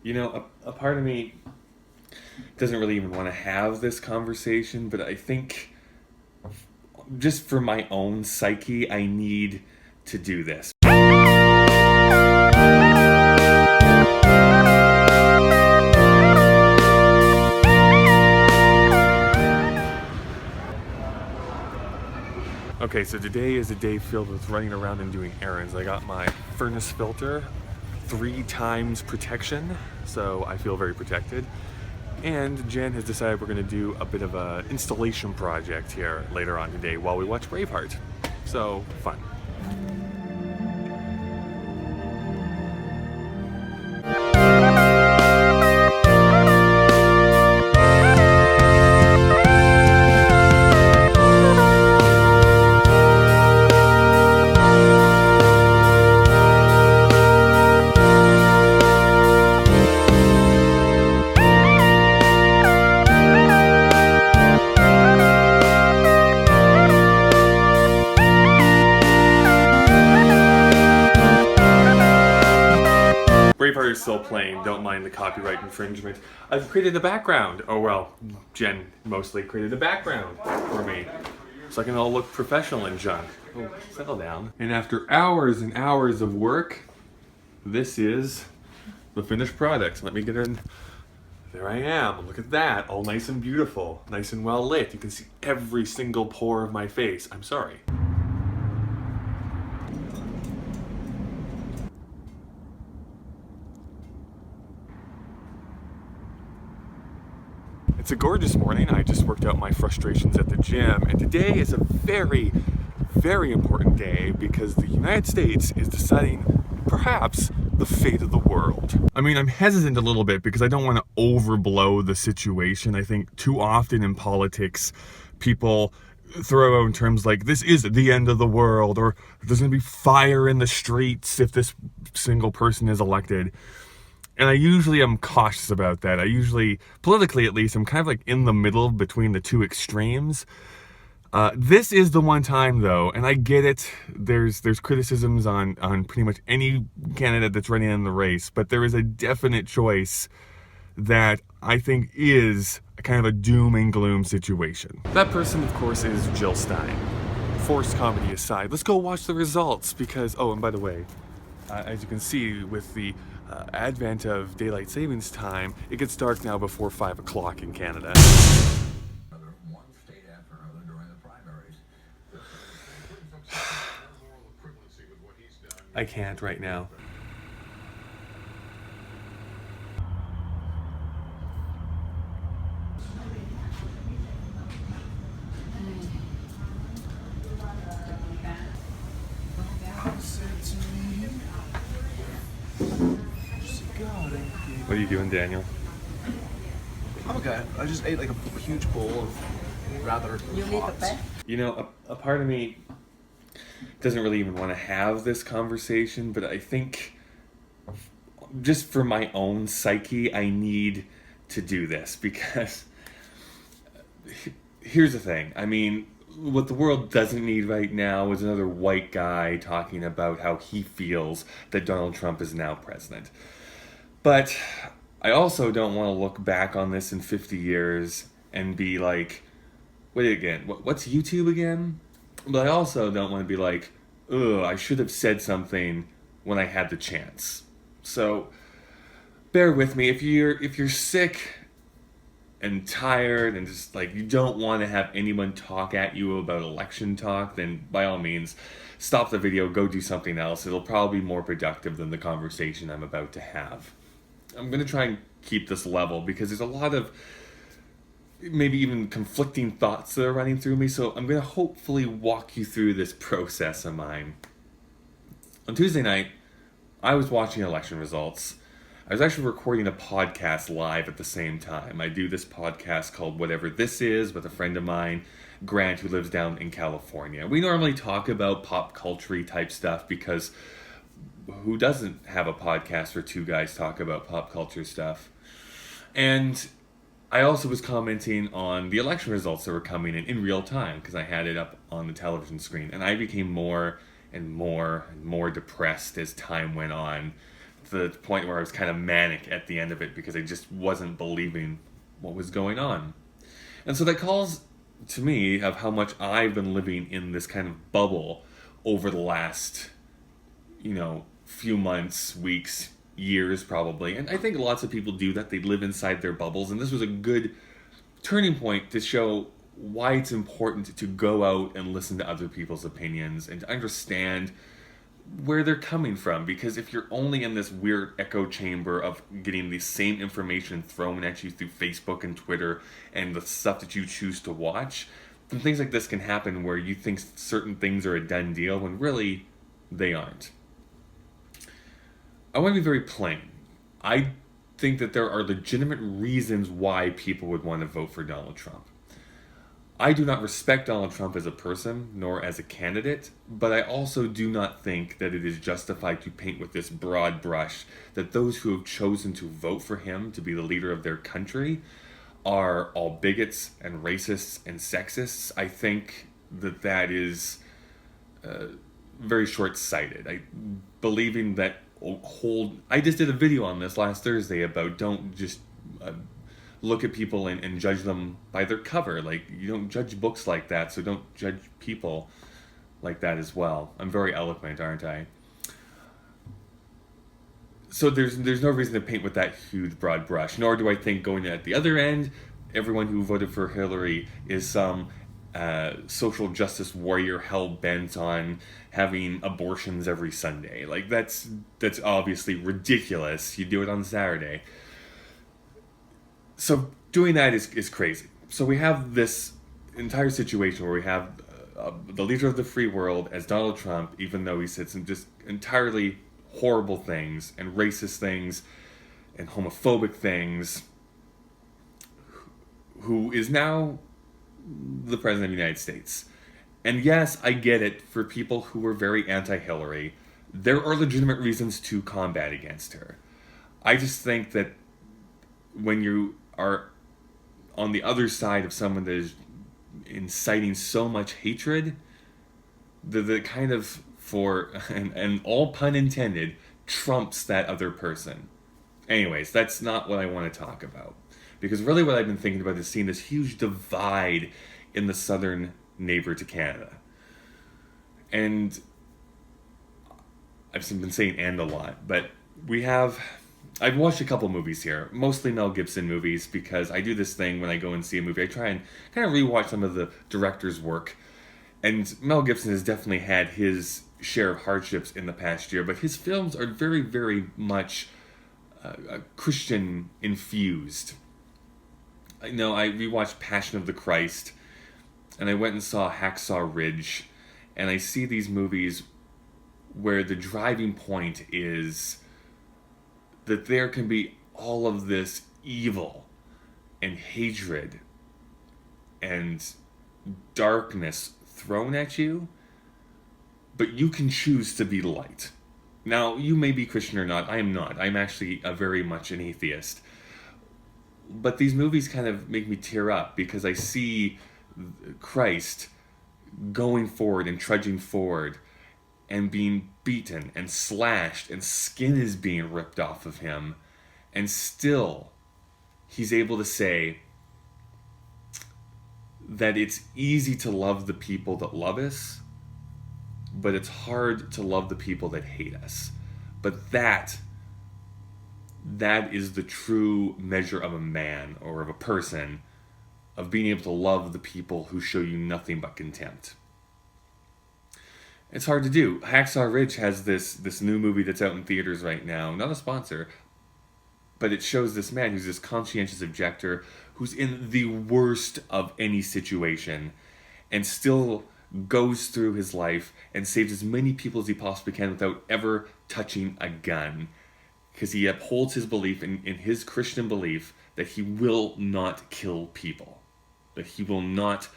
A part of me doesn't really even want to have this conversation, but I think just for my own psyche, I need to do this. Okay, so today is a day filled with running around and doing errands. I got my furnace filter 3 times protection, so I feel very protected. And Jen has decided we're going to do a bit of an installation project here later on today while we watch Braveheart. So, fun. Braveheart is still playing, don't mind the copyright infringement. I've created a background. Oh well, Jen mostly created a background for me. So I can all look professional and junk. Oh, settle down. And after hours and hours of work, this is the finished product. Let me get in. There I am. Look at that. All nice and beautiful. Nice and well lit. You can see every single pore of my face. I'm sorry. It's a gorgeous morning. I just worked out my frustrations at the gym, and today is a very, very important day because the United States is deciding perhaps the fate of the world. I mean, I'm hesitant a little bit because I don't want to overblow the situation. I think too often in politics, people throw out terms like, this is the end of the world, or there's going to be fire in the streets if this single person is elected. And I usually am cautious about that. I usually, politically at least, I'm kind of like in the middle between the two extremes. This is the one time though, and I get it, there's criticisms on pretty much any candidate that's running in the race, but there is a definite choice that I think is kind of a doom and gloom situation. That person, of course, is Jill Stein. Forced comedy aside, let's go watch the results because, oh, and by the way, as you can see with the advent of daylight savings time, it gets dark now before 5 o'clock in Canada. I can't right now. What are you doing, Daniel? I'm okay. I just ate like a huge bowl of rather hot. A part of me doesn't really even want to have this conversation, but I think just for my own psyche, I need to do this because here's the thing. I mean, what the world doesn't need right now is another white guy talking about how he feels that Donald Trump is now president. But I also don't want to look back on this in 50 years and be like, wait again, what's YouTube again? But I also don't want to be like, ugh, I should have said something when I had the chance. So bear with me. If you're sick and tired and just like you don't want to have anyone talk at you about election talk, then by all means, stop the video, go do something else. It'll probably be more productive than the conversation I'm about to have. I'm going to try and keep this level because there's a lot of maybe even conflicting thoughts that are running through me, so I'm going to hopefully walk you through this process of mine. On Tuesday night, I was watching election results. I was actually recording a podcast live at the same time. I do this podcast called Whatever This Is with a friend of mine, Grant, who lives down in California. We normally talk about pop culture type stuff because who doesn't have a podcast where two guys talk about pop culture stuff? And I also was commenting on the election results that were coming in real time because I had it up on the television screen, and I became more and more and more depressed as time went on the point where I was kind of manic at the end of it because I just wasn't believing what was going on. And so that calls to me of how much I've been living in this kind of bubble over the last, few months, weeks, years probably. And I think lots of people do that. They live inside their bubbles. And this was a good turning point to show why it's important to go out and listen to other people's opinions and to understand where they're coming from. Because if you're only in this weird echo chamber of getting the same information thrown at you through Facebook and Twitter and the stuff that you choose to watch, then things like this can happen where you think certain things are a done deal when really they aren't. I want to be very plain. I think that there are legitimate reasons why people would want to vote for Donald Trump. I do not respect Donald Trump as a person, nor as a candidate, but I also do not think that it is justified to paint with this broad brush that those who have chosen to vote for him to be the leader of their country are all bigots and racists and sexists. I think that is very short-sighted. Believing that I just did a video on this last Thursday about don't just look at people and judge them by their cover. Like, you don't judge books like that, so don't judge people like that as well. I'm very eloquent, aren't I? So there's no reason to paint with that huge broad brush, nor do I think going at the other end, everyone who voted for Hillary is some social justice warrior hell-bent on having abortions every Sunday. Like, that's obviously ridiculous. You do it on Saturday. So doing that is crazy. So we have this entire situation where we have the leader of the free world as Donald Trump, even though he said some just entirely horrible things and racist things and homophobic things, who is now the president of the United States. And yes, I get it, for people who were very anti-Hillary, there are legitimate reasons to combat against her. I just think that when you are on the other side of someone that is inciting so much hatred, the kind of, and all pun intended, trumps that other person. Anyways, that's not what I want to talk about. Because really what I've been thinking about is seeing this huge divide in the southern neighbor to Canada. And I've been saying "and" a lot, but I've watched a couple movies here, mostly Mel Gibson movies, because I do this thing when I go and see a movie. I try and kind of rewatch some of the director's work. And Mel Gibson has definitely had his share of hardships in the past year, but his films are very, very much Christian infused. I rewatched Passion of the Christ, and I went and saw Hacksaw Ridge, and I see these movies where the driving point is that there can be all of this evil and hatred and darkness thrown at you, but you can choose to be light. Now, you may be Christian or not. I am not. I'm actually very much an atheist. But these movies kind of make me tear up because I see Christ going forward and trudging forward and being beaten and slashed, and skin is being ripped off of him, and still he's able to say that it's easy to love the people that love us, but it's hard to love the people that hate us. But that is the true measure of a man or of a person, of being able to love the people who show you nothing but contempt. It's hard to do. Hacksaw Ridge has this new movie that's out in theaters right now. Not a sponsor, but it shows this man who's this conscientious objector who's in the worst of any situation and still goes through his life and saves as many people as he possibly can without ever touching a gun. Because he upholds his belief in his Christian belief that he will not kill people. That he will not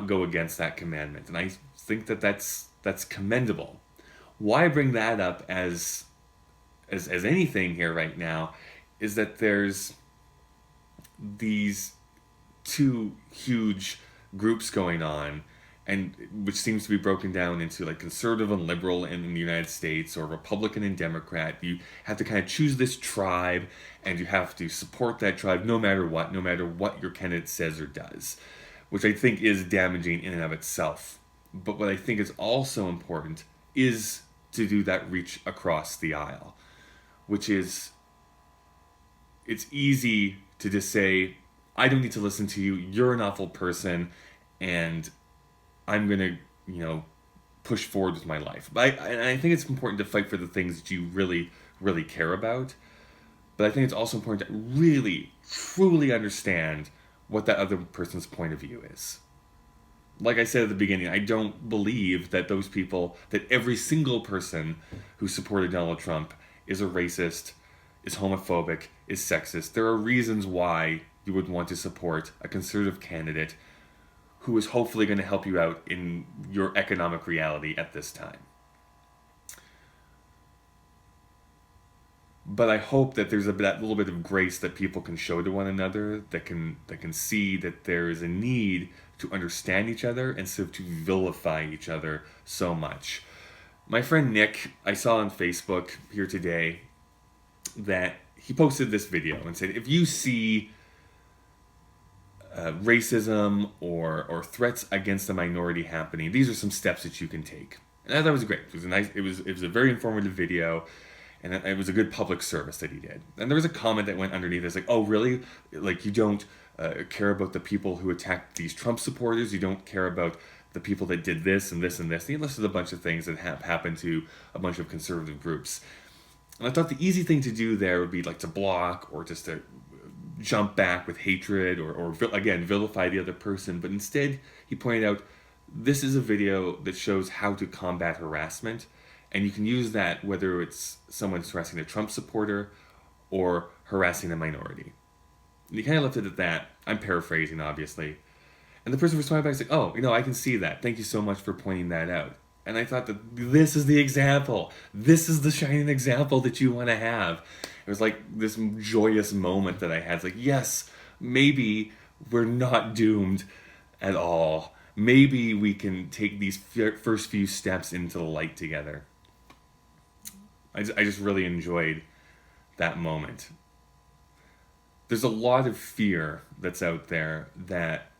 go against that commandment. And I think that's commendable. Why bring that up as anything here right now is that there's these two huge groups going on, and which seems to be broken down into like conservative and liberal in the United States, or Republican and Democrat. You have to kind of choose this tribe, and you have to support that tribe no matter what your candidate says or does, which I think is damaging in and of itself. But what I think is also important is to do that reach across the aisle, which is, it's easy to just say, I don't need to listen to you, you're an awful person, and I'm going to, push forward with my life. But I think it's important to fight for the things that you really, really care about. But I think it's also important to really, truly understand what that other person's point of view is. Like I said at the beginning, I don't believe that every single person who supported Donald Trump is a racist, is homophobic, is sexist. There are reasons why you would want to support a conservative candidate who is hopefully going to help you out in your economic reality at this time. But I hope that there's that little bit of grace that people can show to one another, that can see that there is a need to understand each other instead of to vilify each other so much. My friend Nick, I saw on Facebook here today that he posted this video and said, if you see racism or threats against a minority happening, these are some steps that you can take. And I thought it was great. It was a very informative video, and it was a good public service that he did. And there was a comment that went underneath. It's like, oh, really? Like, you don't care about the people who attacked these Trump supporters? You don't care about the people that did this and this and this? And he listed a bunch of things that have happened to a bunch of conservative groups. And I thought the easy thing to do there would be like to block, or just to jump back with hatred, or again, vilify the other person. But instead, he pointed out, this is a video that shows how to combat harassment. And you can use that whether it's someone's harassing a Trump supporter or harassing a minority. And he kind of left it at that. I'm paraphrasing, obviously. And the person responded back and said, oh, I can see that. Thank you so much for pointing that out. And I thought that this is the example. This is the shining example that you want to have. It was like this joyous moment that I had. It's like, yes, maybe we're not doomed at all. Maybe we can take these first few steps into the light together. I just really enjoyed that moment. There's a lot of fear that's out there that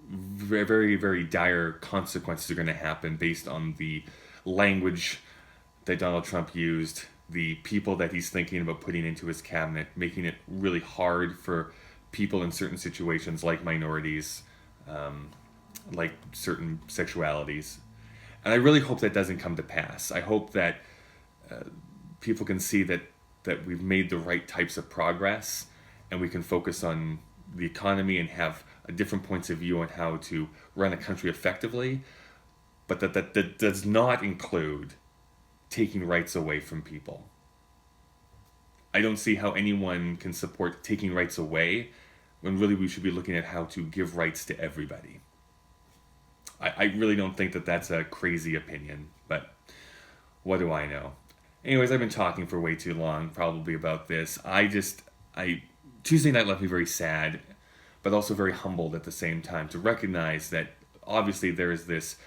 very, very dire consequences are going to happen based on the language that Donald Trump used, the people that he's thinking about putting into his cabinet, making it really hard for people in certain situations, like minorities, like certain sexualities. And I really hope that doesn't come to pass. I hope that people can see that we've made the right types of progress, and we can focus on the economy and have different points of view on how to run a country effectively, but that does not include taking rights away from people. I don't see how anyone can support taking rights away when really we should be looking at how to give rights to everybody. I really don't think that that's a crazy opinion, but what do I know? Anyways, I've been talking for way too long, probably, about this. Tuesday night left me very sad, but also very humbled at the same time, to recognize that obviously there is this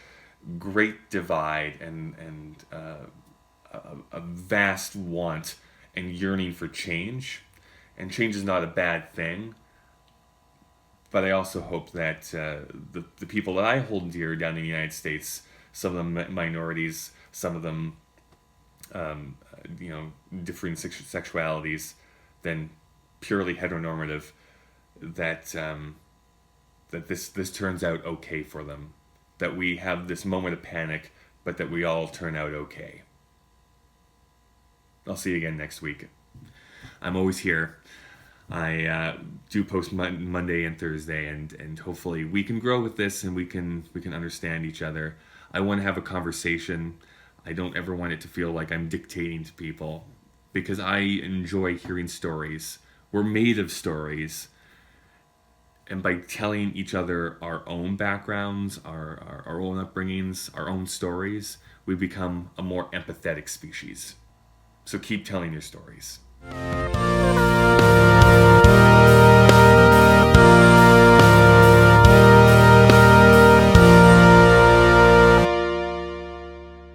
great divide and a vast want and yearning for change. And change is not a bad thing. But I also hope that the people that I hold dear down in the United States, some of them minorities, some of them different sexualities than purely heteronormative, that this turns out okay for them, that we have this moment of panic, but that we all turn out okay. I'll see you again next week. I'm always here. I do post Monday and Thursday, and hopefully we can grow with this, and we can understand each other. I want to have a conversation. I don't ever want it to feel like I'm dictating to people, because I enjoy hearing stories. We're made of stories. And by telling each other our own backgrounds, our own upbringings, our own stories, we become a more empathetic species. So keep telling your stories.